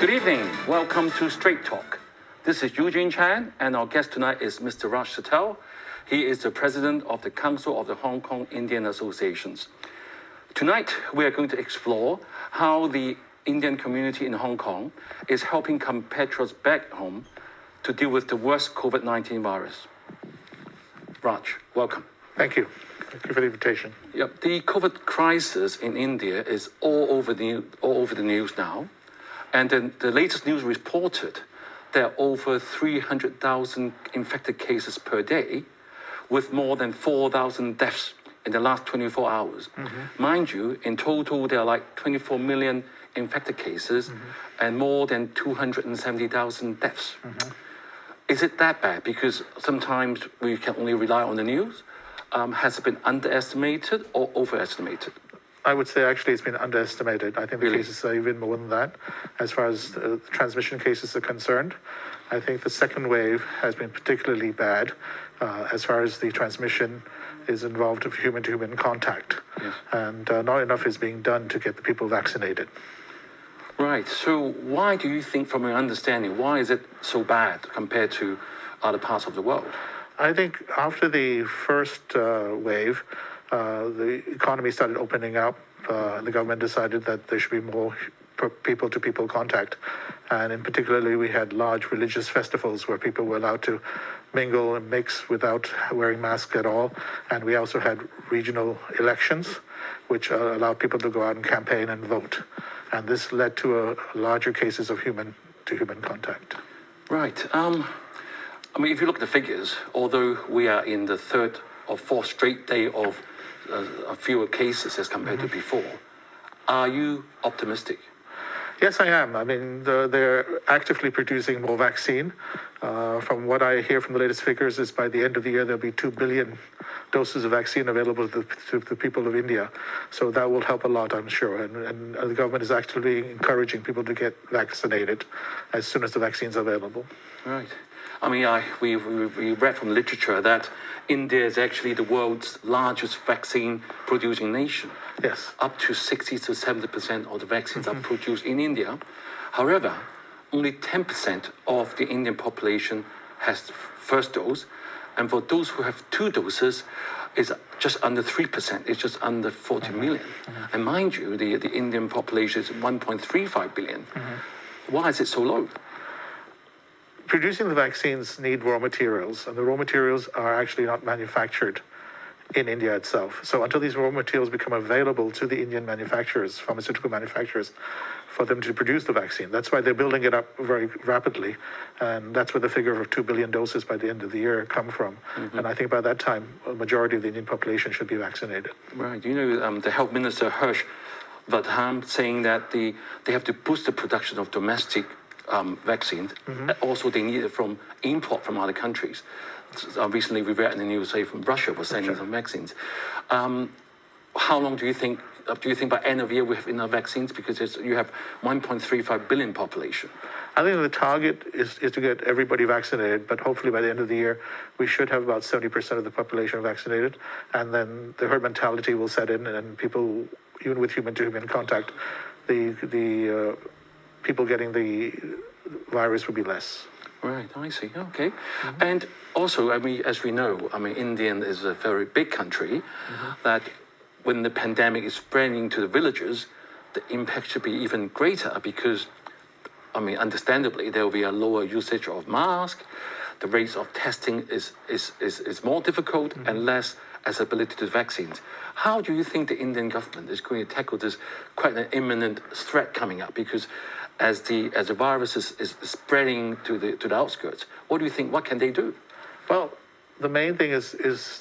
Good evening. Welcome to Straight Talk. This is Eugene Chan, and our guest tonight is Mr. Sital. He is the president of the Council of the Hong Kong Indian Associations. Tonight, we are going to explore how the Indian community in Hong Kong is helping compatriots back home to deal with the worst COVID-19 virus. Raj, welcome. Thank you. Thank you for the invitation. Yep, the COVID crisis in India is all over the news now. And then the latest news reported there are over 300,000 infected cases per day, with more than 4,000 deaths in the last 24 hours. Mind you, in total, there are like 24 million infected cases and more than 270,000 deaths. Is it that bad? Because sometimes we can only rely on the news. Has it been underestimated or overestimated? I would say actually it's been underestimated. I think the cases are even more than that. As far as the transmission cases are concerned, I think the second wave has been particularly bad as far as the transmission is involved of human-to-human contact. Yes. And not enough is being done to get the people vaccinated. Right. So why do you think, from your understanding, why is it so bad compared to other parts of the world? I think after the first wave, the economy started opening up. The government decided that there should be more people-to-people contact. And in particularly, we had large religious festivals where people were allowed to mingle and mix without wearing masks at all. And we also had regional elections, which allowed people to go out and campaign and vote. And this led to larger cases of human-to-human contact. Right. I mean, if you look at the figures, although we are in the third or fourth straight day of fewer cases as compared to before, are you optimistic? Yes, I am. I mean, they're actively producing more vaccine. From what I hear from the latest figures is by the end of the year, there'll be 2 billion doses of vaccine available to the people of India. So that will help a lot, I'm sure. And the government is actively encouraging people to get vaccinated as soon as the vaccine's available. Right. I mean, we read from literature that India is actually the world's largest vaccine-producing nation. Yes. Up to 60 to 70% of the vaccines are produced in India. However, only 10% of the Indian population has first dose. And for those who have two doses, it's just under 3%. It's just under 40 million. And mind you, the Indian population is 1.35 billion. Why is it so low? Producing the vaccines need raw materials, and the raw materials are actually not manufactured in India itself. So until these raw materials become available to the Indian manufacturers, pharmaceutical manufacturers, for them to produce the vaccine, that's why they're building it up very rapidly. And that's where the figure of 2 billion doses by the end of the year come from. And I think by that time, a majority of the Indian population should be vaccinated. Right. You know, the Health Minister, Hirsch Vadham, saying that they have to boost the production of domestic vaccines. Also, they need it from import from other countries. Recently, we read in the news, say, from Russia was sending some vaccines. How long do you think by end of year we have enough vaccines? Because you have 1.35 billion population. I think the target is to get everybody vaccinated, but hopefully by the end of the year, we should have about 70% of the population vaccinated. And then the herd mentality will set in, and people, even with human-to-human contact, the people getting the virus will be less. Right, I see. Okay. And also, I mean, as we know, I mean, India is a very big country. That when the pandemic is spreading to the villages, the impact should be even greater because, I mean, understandably, there will be a lower usage of masks. The rates of testing is more difficult and less accessibility to vaccines. How do you think the Indian government is going to tackle this quite an imminent threat coming up? Because as the virus is spreading to the outskirts, what do you think? What can they do? Well, the main thing is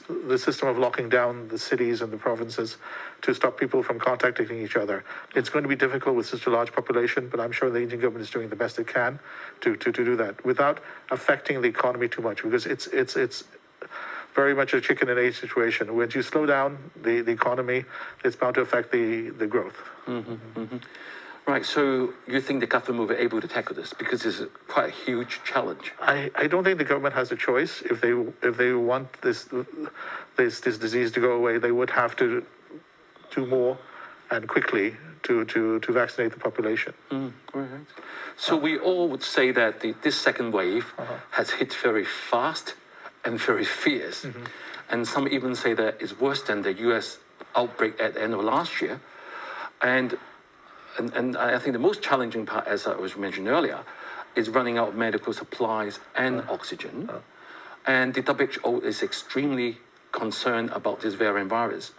the system of locking down the cities and the provinces to stop people from contacting each other. It's going to be difficult with such a large population, but I'm sure the Indian government is doing the best it can to do that without affecting the economy too much, because it's very much a chicken and egg situation. When you slow down the economy, it's bound to affect the growth. Right, so you think the government will be able to tackle this because it's quite a huge challenge? I don't think the government has a choice. If they want this disease to go away, they would have to do more and quickly to vaccinate the population. Right. So we all would say that this second wave has hit very fast and very fierce. And some even say that it's worse than the US outbreak at the end of last year. And I think the most challenging part, as I was mentioned earlier, is running out of medical supplies and oxygen. And the WHO is extremely concerned about this variant virus.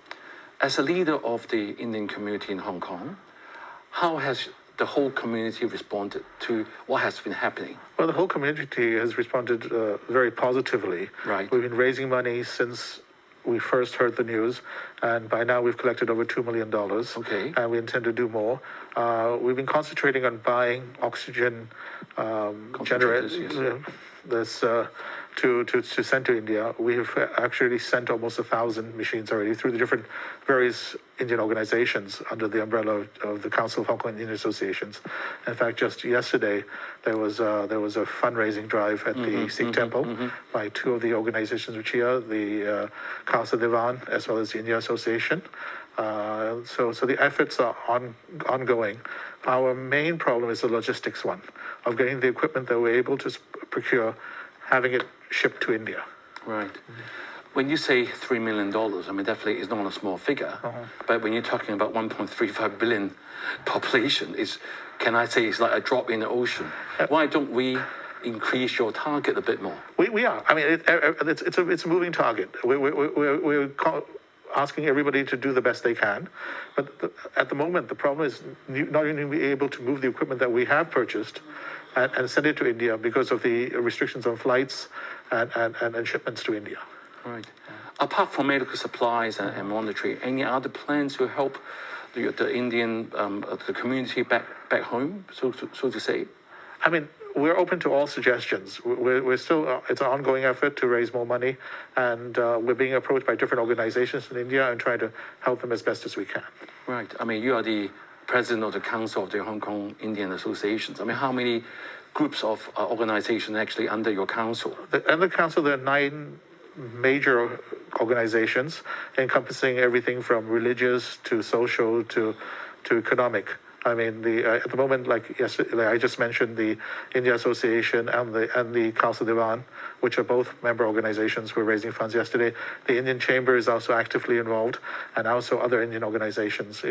As a leader of the Indian community in Hong Kong, how has the whole community responded to what has been happening? Well, the whole community has responded very positively. Right. We've been raising money since we first heard the news, and by now we've collected over $2 million. Okay. And we intend to do more. We've been concentrating on buying oxygen Concentrators, yes. To send to India. We have actually sent almost 1,000 machines already through the different various Indian organizations under the umbrella of the Council of Hong Kong Indian Associations. In fact, just yesterday there was a fundraising drive at the Sikh temple by two of the organizations which here, the Khalsa Divan as well as the India Association. So the efforts are ongoing. Our main problem is the logistics one of getting the equipment that we're able to procure, having it shipped to India. Right. When you say $3 million, I mean, definitely it's not a small figure. But when you're talking about 1.35 billion population, can I say it's like a drop in the ocean? Why don't we increase your target a bit more? We are. I mean, it's a moving target. We're asking everybody to do the best they can. But at the moment, the problem is not even being able to move the equipment that we have purchased and send it to India because of the restrictions on flights and shipments to India. Right. Apart from medical supplies and monetary, any other plans to help the Indian the community back home, so to say? I mean, we're open to all suggestions. We're still, it's an ongoing effort to raise more money, and we're being approached by different organizations in India and trying to help them as best as we can. Right. I mean, you are the president of the Council of the Hong Kong Indian Associations. I mean, how many groups of organizations actually under your council? Under the council, there are 9 major organizations encompassing everything from religious to social to economic. I mean, at the moment, like I just mentioned, the India Association and the Khalsa Divan, which are both member organizations, were raising funds yesterday. The Indian Chamber is also actively involved, and also other Indian organizations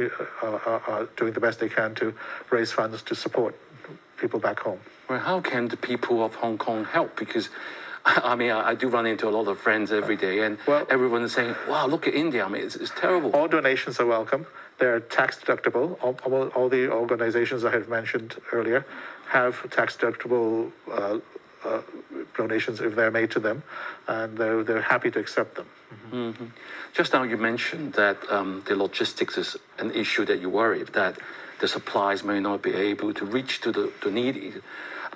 are doing the best they can to raise funds to support people back home. Well, how can the people of Hong Kong help? Because I mean, I do run into a lot of friends every day, and everyone is saying, wow, look at India. I mean, it's terrible. All donations are welcome. They're tax deductible. All the organizations I have mentioned earlier have tax deductible donations if they're made to them, and they're happy to accept them. Just now you mentioned that the logistics is an issue that you worry that the supplies may not be able to reach to the needy.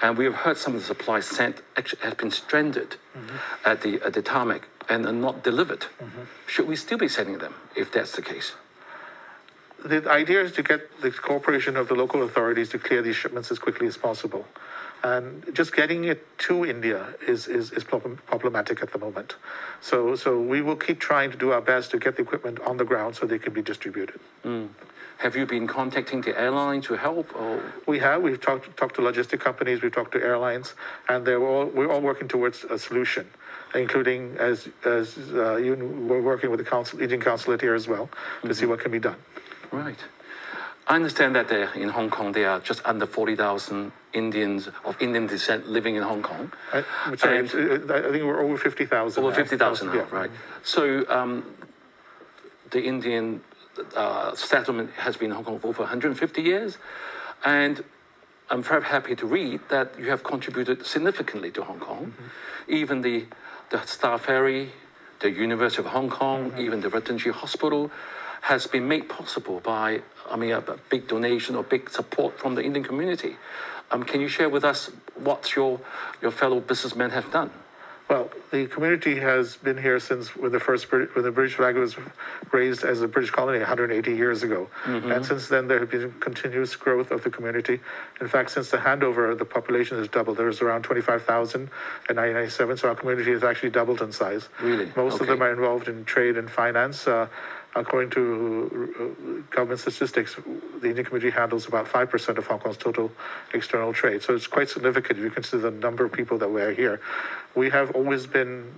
And we have heard some of the supplies sent actually have been stranded at the tarmac and are not delivered. Should we still be sending them if that's the case? The idea is to get the cooperation of the local authorities to clear these shipments as quickly as possible. And just getting it to India is problematic at the moment. So we will keep trying to do our best to get the equipment on the ground so they can be distributed. Have you been contacting the airline to help? Or? We have. We've talked to logistic companies. We've talked to airlines, and we're all working towards a solution, including as we're working with the Indian consulate here as well to see what can be done. Right. I understand that in Hong Kong there are just under 40,000 Indians of Indian descent living in Hong Kong. I think we're over 50,000. Over 50,000 now, yeah. right. So the Indian settlement has been in Hong Kong for over 150 years. And I'm very happy to read that you have contributed significantly to Hong Kong. Even the Star Ferry, the University of Hong Kong, even the Refugee Hospital has been made possible by, a big donation or big support from the Indian community. Can you share with us what your fellow businessmen have done? Well, the community has been here since when the British flag was raised as a British colony 180 years ago. And since then, there has been continuous growth of the community. In fact, since the handover, the population has doubled. There was around 25,000 in 1997, so our community has actually doubled in size. Really? Most of them are involved in trade and finance. According to government statistics, the Indian community handles about 5% of Hong Kong's total external trade. So it's quite significant if you consider the number of people that we're here. We have always been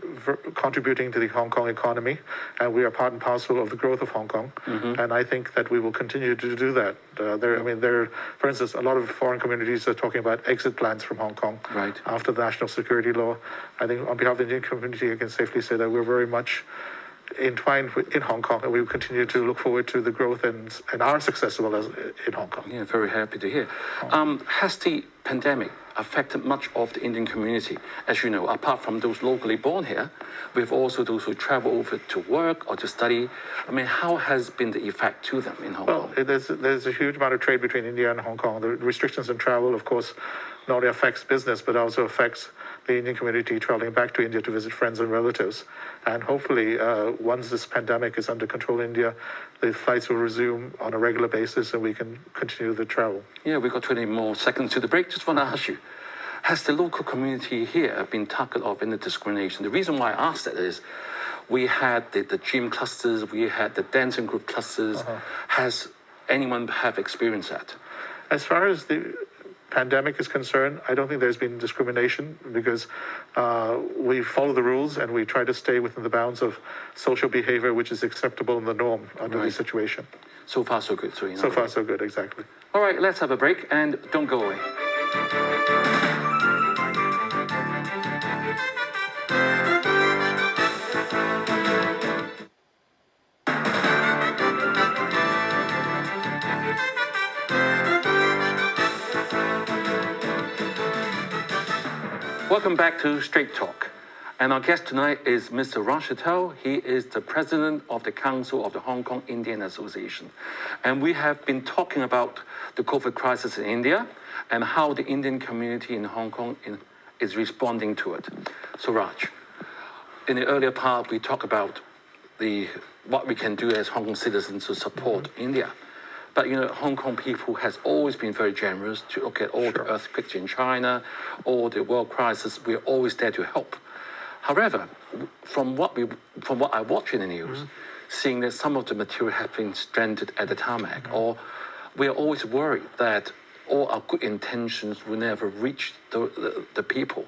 contributing to the Hong Kong economy, and we are part and parcel of the growth of Hong Kong. And I think that we will continue to do that. For instance, a lot of foreign communities are talking about exit plans from Hong Kong after the national security law. I think on behalf of the Indian community, I can safely say that we're very much entwined in Hong Kong, and we will continue to look forward to the growth and our success as well as in Hong Kong. Yeah, very happy to hear. Has the pandemic affected much of the Indian community? As you know, apart from those locally born here, we've also those who travel over to work or to study. I mean, how has been the effect to them in Hong Kong? There's a huge amount of trade between India and Hong Kong. The restrictions on travel, of course, not only affects business, but also affects the Indian community traveling back to India to visit friends and relatives. And hopefully, once this pandemic is under control in India, the flights will resume on a regular basis and we can continue the travel. Yeah, we've got 20 more seconds to the break. Just want to ask you, has the local community here been targeted of any discrimination? The reason why I asked that is we had the gym clusters, we had the dancing group clusters. Has anyone have experienced that? As far as the pandemic is concerned, I don't think there's been discrimination because we follow the rules and we try to stay within the bounds of social behavior, which is acceptable in the norm under the situation. So far, so good. So far, so good, exactly. All right, let's have a break and don't go away. Welcome back to Straight Talk. And our guest tonight is Mr. Sital. He is the president of the Council of the Hong Kong Indian Association. And we have been talking about the COVID crisis in India and how the Indian community in Hong Kong is responding to it. So Raj, in the earlier part, we talked about what we can do as Hong Kong citizens to support India. But, you know, Hong Kong people has always been very generous to look at all the earthquakes in China, all the world crisis. We're always there to help. However, from what I watch in the news, seeing that some of the material has been stranded at the tarmac, or we're always worried that all our good intentions will never reach the people.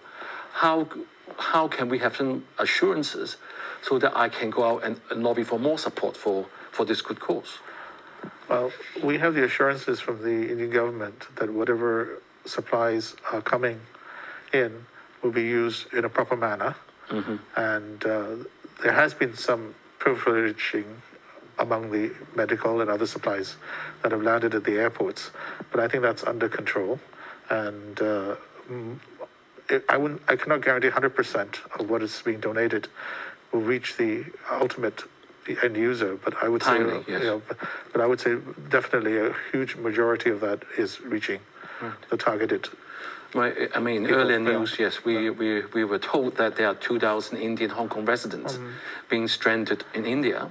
How can we have some assurances so that I can go out and lobby for more support for this good cause? Well, we have the assurances from the Indian government that whatever supplies are coming in will be used in a proper manner. And there has been some privileging among the medical and other supplies that have landed at the airports, but I think that's under control. And I cannot guarantee 100% of what is being donated will reach the ultimate end user, but I would say, but I would say definitely a huge majority of that is reaching the targeted. Right. I mean, earlier news, yes, we were told that there are 2,000 Indian Hong Kong residents being stranded in India.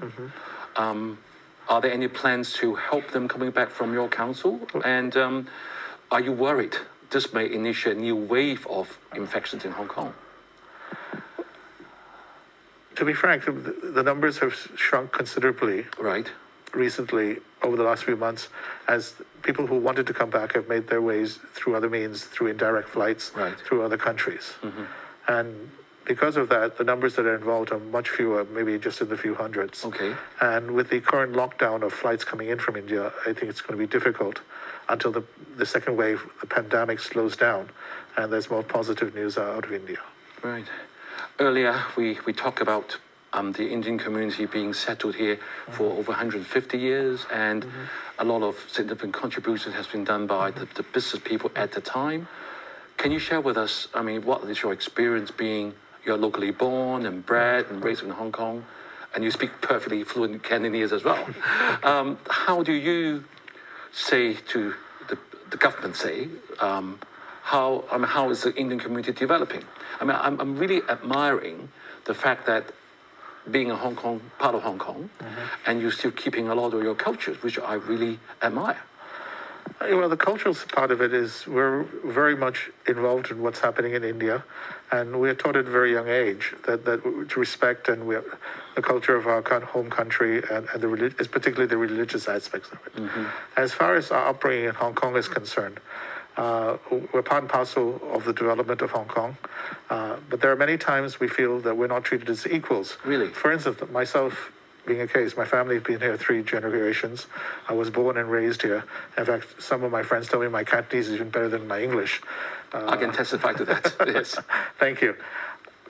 Are there any plans to help them coming back from your council? And are you worried this may initiate a new wave of infections in Hong Kong? To be frank, the numbers have shrunk considerably. Recently, over the last few months, as people who wanted to come back have made their ways through other means, through indirect flights, through other countries. And because of that, the numbers that are involved are much fewer, maybe just in the few hundreds. And with the current lockdown of flights coming in from India, I think it's going to be difficult until the second wave, the pandemic slows down and there's more positive news out of India. Right. Earlier, we talked about the Indian community being settled here for over 150 years, and a lot of significant contributions has been done by the business people at the time. Can you share with us, I mean, what is your experience being, you're locally born and bred and raised in Hong Kong, and you speak perfectly fluent Cantonese as well. How do you say to the government, how is the Indian community developing? I mean, I'm really admiring the fact that being a Hong Kong, part of Hong Kong, and you're still keeping a lot of your cultures, which I really admire. Well, the cultural part of it is we're very much involved in what's happening in India, and we're taught at a very young age that to respect and the culture of our home country and is particularly the religious aspects of it. As far as our upbringing in Hong Kong is concerned, we're part and parcel of the development of Hong Kong, but there are many times we feel that we're not treated as equals. Really? For instance, myself being a case, my family has been here 3 generations. I was born and raised here. In fact, some of my friends tell me my Cantonese is even better than my English. I can testify to that, yes. Thank you.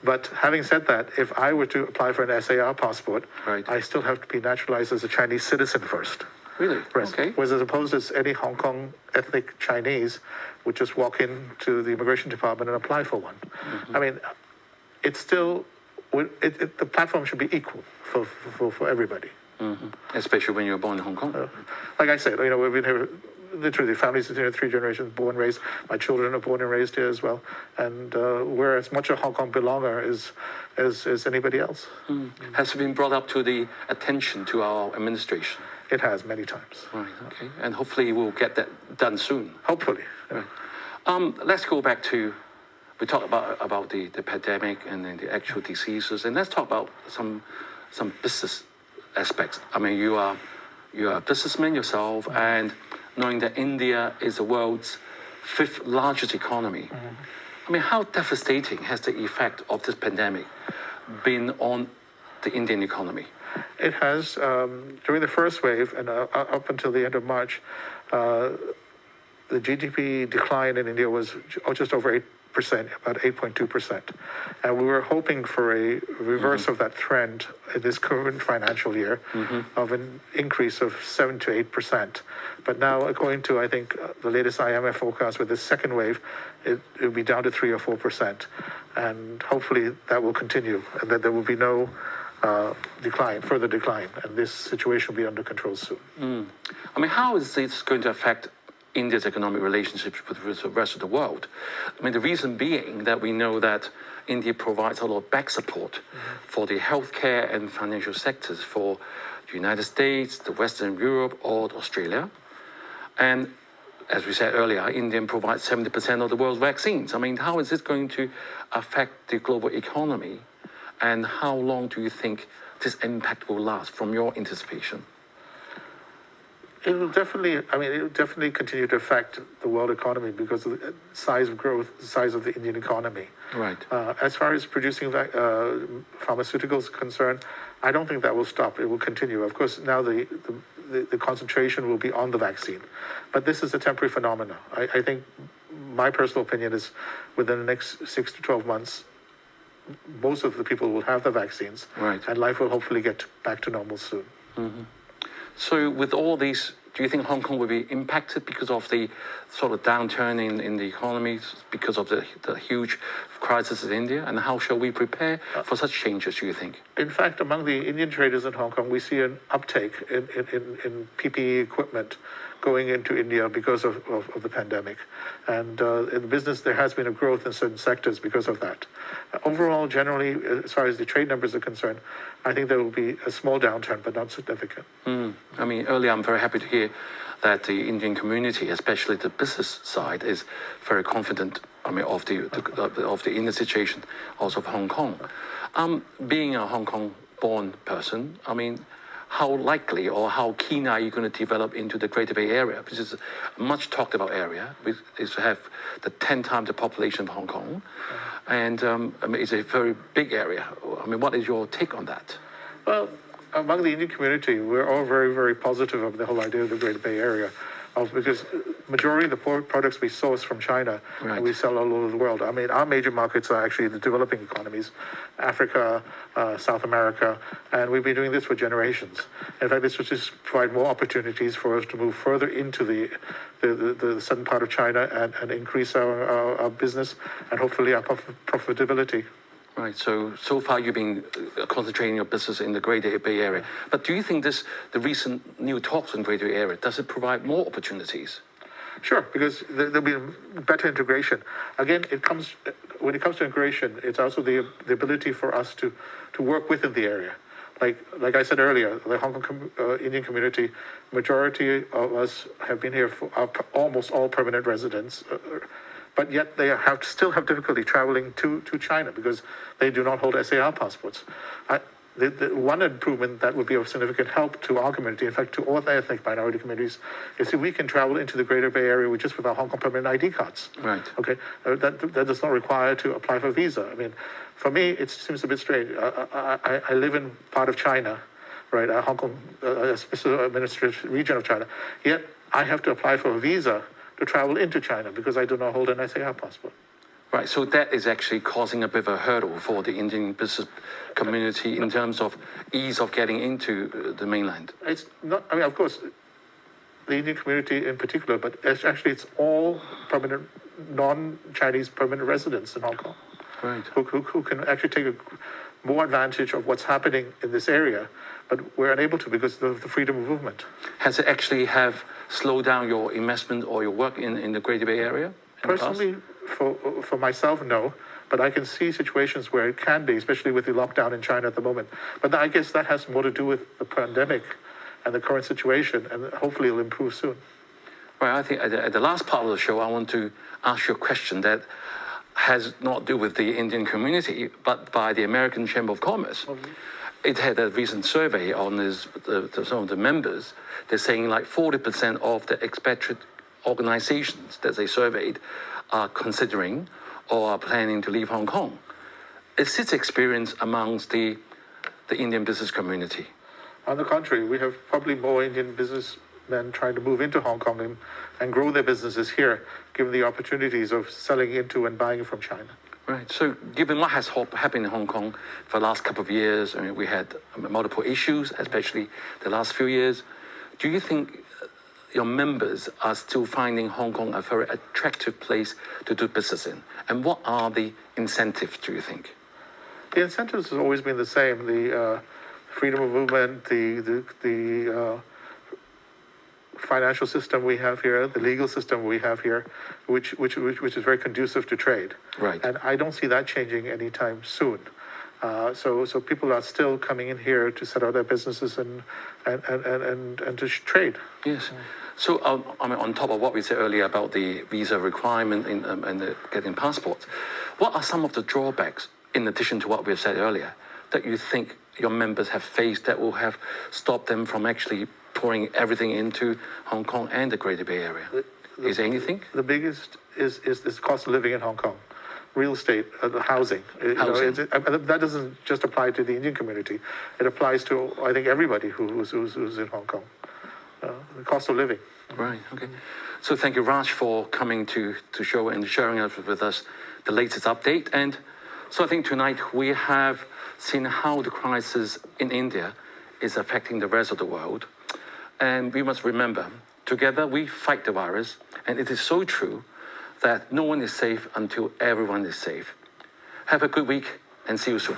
But having said that, if I were to apply for an SAR passport, Right. I still have to be naturalized as a Chinese citizen first. Really? Right. Okay. Whereas as opposed to any Hong Kong ethnic Chinese would just walk into the immigration department and apply for one. I mean, it's still, the platform should be equal for everybody. Especially when you're born in Hong Kong. Like I said, we've been here, literally, families are here 3 generations, born and raised. My children are born and raised here as well. And we're as much a Hong Kong belonger as anybody else. Has it been brought up to the attention to our administration? It has many times. Right, okay. And hopefully we'll get that done soon. Hopefully. Let's go back to, we talked about the pandemic and then the actual diseases, and let's talk about some business aspects. I mean, you are a businessman yourself, and knowing that India is the world's 5th largest economy. I mean, how devastating has the effect of this pandemic been on the Indian economy? It has, during the first wave and up until the end of March, the GDP decline in India was just over 8%, about 8.2%. And we were hoping for a reverse of that trend in this current financial year of an increase of 7 to 8%. But now, according to, I think, the latest IMF forecast with this second wave, it will be down to 3 or 4%. And hopefully that will continue and that there will be no further decline, and this situation will be under control soon. I mean, how is this going to affect India's economic relationships with the rest of the world? I mean, the reason being that we know that India provides a lot of back support for the healthcare and financial sectors for the United States, the Western Europe, or Australia. And as we said earlier, India provides 70% of the world's vaccines. I mean, how is this going to affect the global economy? And how long do you think this impact will last from your anticipation? It will definitely continue to affect the world economy because of the size of growth, the size of the Indian economy. Right. As far as producing pharmaceuticals is concerned, I don't think that will stop. It will continue. Of course, now the concentration will be on the vaccine. But this is a temporary phenomenon. I think my personal opinion is within the next 6 to 12 months, most of the people will have the vaccines, right, and life will hopefully get back to normal soon. So with all these, do you think Hong Kong will be impacted because of the sort of downturn in the economy, because of the huge crisis in India? And how shall we prepare for such changes, do you think? In fact, among the Indian traders in Hong Kong, we see an uptake in PPE equipment going into India because of the pandemic. And in the business, there has been a growth in certain sectors because of that. Overall, generally, as far as the trade numbers are concerned, I think there will be a small downturn, but not significant. I mean, earlier, I'm very happy to hear that the Indian community, especially the business side, is very confident, I mean, of the Indian situation, also of Hong Kong. Being a Hong Kong-born person, I mean, how likely or how keen are you going to develop into the Greater Bay Area? Which is a much talked about area. It's have the 10 times the population of Hong Kong. And I mean, it's a very big area. I mean, what is your take on that? Well, among the Indian community, we're all very, very positive of the whole idea of the Greater Bay Area. Because majority of the products we source from China, right, and we sell all over the world. I mean, our major markets are actually the developing economies, Africa, South America, and we've been doing this for generations. In fact, this will just provide more opportunities for us to move further into the southern part of China and increase our business and hopefully our profitability. Right. So far you've been concentrating your business in the Greater Bay Area. But do you think the recent new talks in Greater Bay Area, does it provide more opportunities? Sure, because there'll be better integration. Again, when it comes to integration, it's also the ability for us to work within the area. like I said earlier, the Hong Kong Indian community, majority of us have been here for almost all permanent residents, but yet they still have difficulty traveling to China because they do not hold SAR passports. The one improvement that would be of significant help to our community, in fact, to all the ethnic minority communities, is if we can travel into the Greater Bay Area just with our Hong Kong permanent ID cards. Right. Okay. That does not require to apply for a visa. I mean, for me, it seems a bit strange. I live in part of China, right? Hong Kong, a specific administrative region of China. Yet I have to apply for a visa to travel into China because I do not hold an SAR passport. Right, so that is actually causing a bit of a hurdle for the Indian business community in terms of ease of getting into the mainland. It's not, I mean, of course, the Indian community in particular, but it's all permanent, non-Chinese permanent residents in Hong Kong. Right. Who can actually take more advantage of what's happening in this area, but we're unable to because of the freedom of movement. Has it actually have slowed down your investment or your work in the Greater Bay Area? Personally, for myself, no. But I can see situations where it can be, especially with the lockdown in China at the moment. But I guess that has more to do with the pandemic and the current situation, and hopefully it'll improve soon. Right, I think at the last part of the show, I want to ask you a question that has not to do with the Indian community, but by the American Chamber of Commerce. Mm-hmm. It had a recent survey on some of the members. They're saying like 40% of the expatriate organizations that they surveyed are considering or are planning to leave Hong Kong. Is this experience amongst the Indian business community? On the contrary, we have probably more Indian businessmen trying to move into Hong Kong and grow their businesses here, given the opportunities of selling into and buying from China. Right. So given what has happened in Hong Kong for the last couple of years, I mean, we had multiple issues, especially the last few years. Do you think your members are still finding Hong Kong a very attractive place to do business in? And what are the incentives, do you think? The incentives have always been the same. The freedom of movement, the financial system we have here, the legal system we have here, which is very conducive to trade. Right. And I don't see that changing anytime soon. So people are still coming in here to set up their businesses and to trade. Yes. So I mean, on top of what we said earlier about the visa requirement and getting passports, what are some of the drawbacks, in addition to what we've said earlier, that you think your members have faced that will have stopped them from actually pouring everything into Hong Kong and the Greater Bay Area? Is there anything? The biggest is the cost of living in Hong Kong. Real estate, housing. Housing. That doesn't just apply to the Indian community. It applies to, I think, everybody who's in Hong Kong. The cost of living. Right, okay. So thank you, Raj, for coming to show and sharing with us the latest update. And so I think tonight we have seen how the crisis in India is affecting the rest of the world. And we must remember, together we fight the virus. And it is so true that no one is safe until everyone is safe. Have a good week and see you soon.